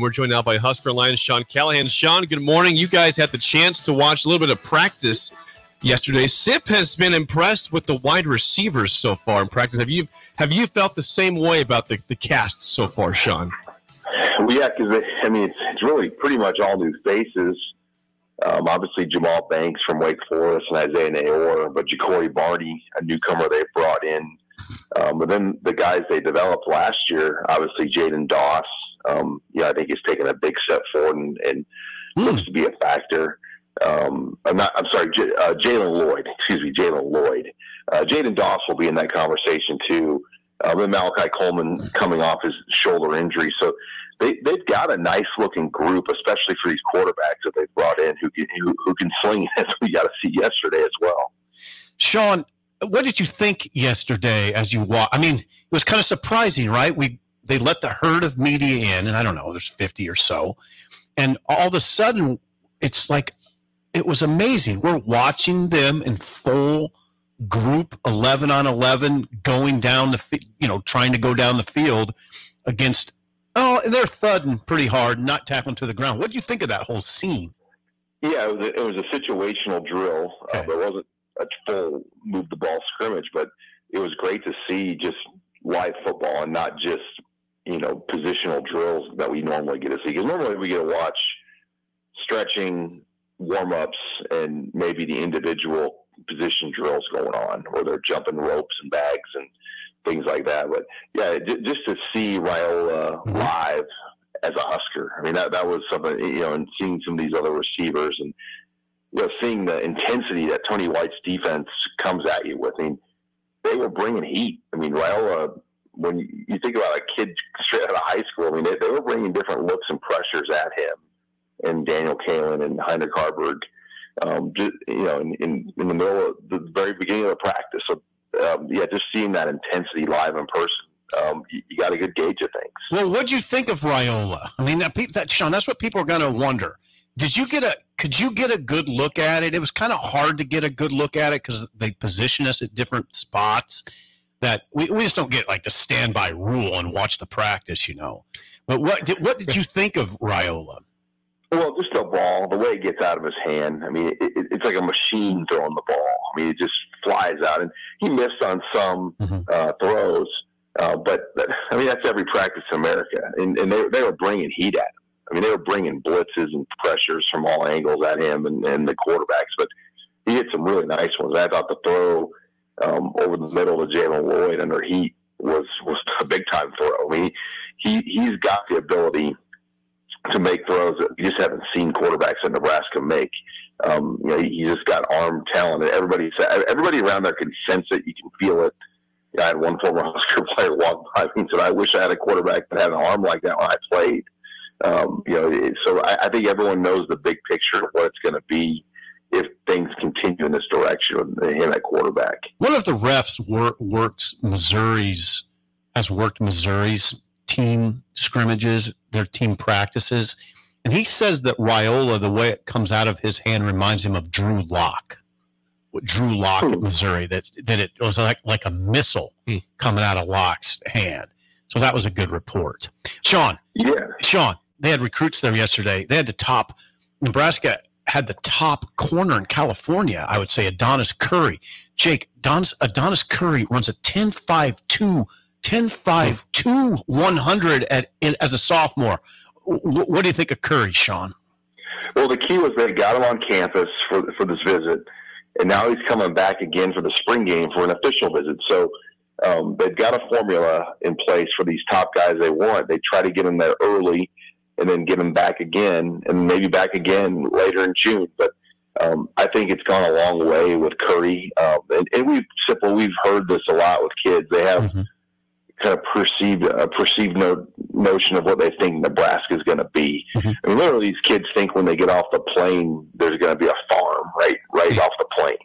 We're joined now by Husker Lions Sean Callahan. Sean, good morning. You guys had the chance to watch a little bit of practice yesterday. SIP has been impressed with the wide receivers so far in practice. Have you felt the same way about the cast so far, Sean? Well, yeah, because it's really pretty much all new faces. Obviously, Jamal Banks from Wake Forest and Isaiah Nayor, but Ja'Cory Barney, a newcomer they brought in. But then the guys they developed last year, obviously Jaden Doss, I think he's taken a big step forward and looks to be a factor. Jalen Lloyd. Jaden Doss will be in that conversation too. Then Malachi Coleman coming off his shoulder injury. So they've got a nice looking group, especially for these quarterbacks that they've brought in who can sling, as we got to see yesterday as well. Sean, what did you think yesterday as you walked? I mean, it was kind of surprising, right? They let the herd of media in, and I don't know, there's 50 or so. And all of a sudden, it's like, it was amazing. We're watching them in full group 11 on 11 going down trying to go down the field against, they're thudding pretty hard, not tackling to the ground. What did you think of that whole scene? Yeah, it was a situational drill. Okay. There wasn't a full move the ball scrimmage, but it was great to see just live football and not just, positional drills that we normally get to see. Because normally we get to watch stretching, warm-ups, and maybe the individual position drills going on where they're jumping ropes and bags and things like that. But, yeah, just to see Raiola live as a Husker, I mean, that was something, and seeing some of these other receivers and, seeing the intensity that Tony White's defense comes at you with. I mean, they were bringing heat. I mean, Raiola, when you think about a kid straight out of high school, I mean, they were bringing different looks and pressures at him and Daniel Callahan and Heinrich Harburg, in the middle of the very beginning of the practice. So, just seeing that intensity live in person, you got a good gauge of things. Well, what'd you think of Raiola? I mean, Sean, that's what people are going to wonder. Could you get a good look at it? It was kind of hard to get a good look at it because they position us at different spots that we just don't get like the standby rule and watch the practice, But what did you think of Raiola? Well, just the ball, the way it gets out of his hand. I mean, it's like a machine throwing the ball. I mean, it just flies out. And he missed on some throws. But, I mean, that's every practice in America. And they were bringing heat at him. I mean, they were bringing blitzes and pressures from all angles at him and the quarterbacks. But he hit some really nice ones. I thought the throw over the middle of Jalen Lloyd under heat was a big-time throw. I mean, he's got the ability to make throws that you just haven't seen quarterbacks in Nebraska make. He just got arm talent. Everybody around there can sense it. You can feel it. I had one former Husker player walk by me and said, "I wish I had a quarterback that had an arm like that when I played." So I think everyone knows the big picture of what it's going to be if things continue in this direction with him at quarterback. One of the refs has worked Missouri's team scrimmages, their team practices, and he says that Raiola, the way it comes out of his hand, reminds him of Drew Lock. What Drew Lock at Missouri, that it was like a missile coming out of Lock's hand. So that was a good report. Sean, they had recruits there yesterday. They had Nebraska had the top corner in California, I would say, Adonis Curry. Jake, Adonis Curry runs a 10.52 100 as a sophomore. What do you think of Curry, Sean? Well, the key was they got him on campus for this visit, and now he's coming back again for the spring game for an official visit. So they've got a formula in place for these top guys they want. They try to get them there early and then get them back again, and maybe back again later in June. But I think it's gone a long way with Curry. And we've heard this a lot with kids. They have kind of perceived notion of what they think Nebraska is going to be. I mean, literally, these kids think when they get off the plane, there's going to be a farm right off the plane.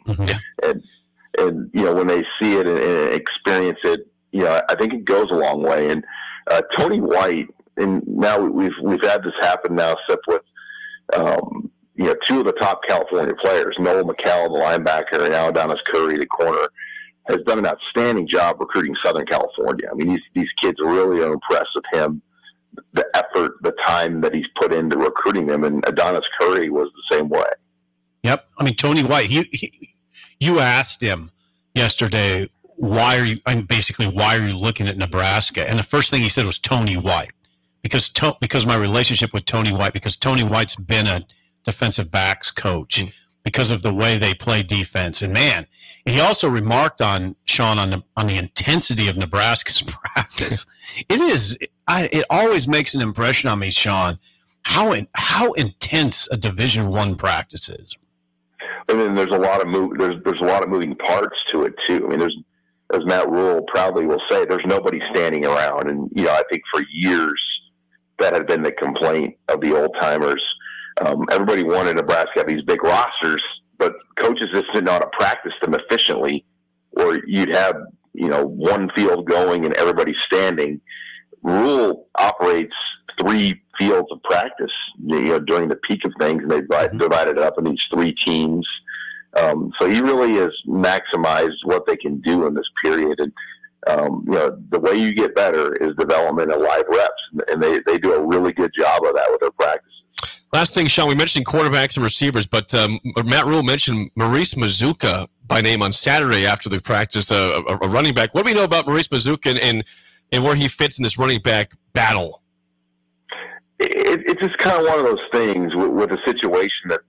And when they see it and experience it, I think it goes a long way. And Tony White, and now we've had this happen now, except with two of the top California players, Noel McCall, the linebacker, and now Adonis Curry, the corner, has done an outstanding job recruiting Southern California. I mean, these kids really are impressed with him. the effort, the time that he's put into recruiting them. And Adonis Curry was the same way. Yep. I mean, Tony White, you asked him yesterday, why are you looking at Nebraska? And the first thing he said was Tony White, because my relationship with Tony White, because Tony White's been a defensive backs coach, because of the way they play defense. And man, and he also remarked on Sean on the intensity of Nebraska's practice. It always makes an impression on me, Sean, how intense a Division I practice is. And then there's a lot of moving parts to it too. I mean, as Matt Rule proudly will say, there's nobody standing around. And I think for years that had been the complaint of the old timers. Everybody wanted Nebraska to have these big rosters, but coaches just didn't know how to practice them efficiently, or you'd have, one field going and everybody standing. Rule operates 3 fields of practice, during the peak of things, and they've divided it up in these 3 teams. So he really has maximized what they can do in this period. And, the way you get better is development and live reps, and they do a really good job of that with their practices. Last thing, Sean, we mentioned quarterbacks and receivers, but Matt Rule mentioned Maurice Mazuka by name on Saturday after the practice, a running back. What do we know about Maurice Mazuka and where he fits in this running back battle? It's just kind of one of those things with a situation that,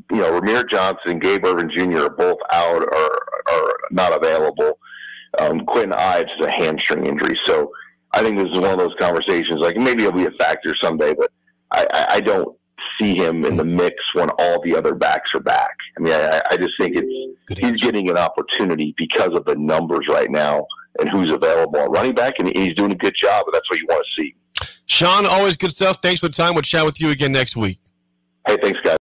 Ramir Johnson and Gabe Irvin Jr. are both out or not available. Quentin Ives is a hamstring injury. So I think this is one of those conversations, like maybe it'll be a factor someday, but I don't see him in the mix when all the other backs are back. I mean, I just think he's getting an opportunity because of the numbers right now and who's available at running back, and he's doing a good job, and that's what you want to see. Sean, always good stuff. Thanks for the time. We'll chat with you again next week. Hey, thanks, guys.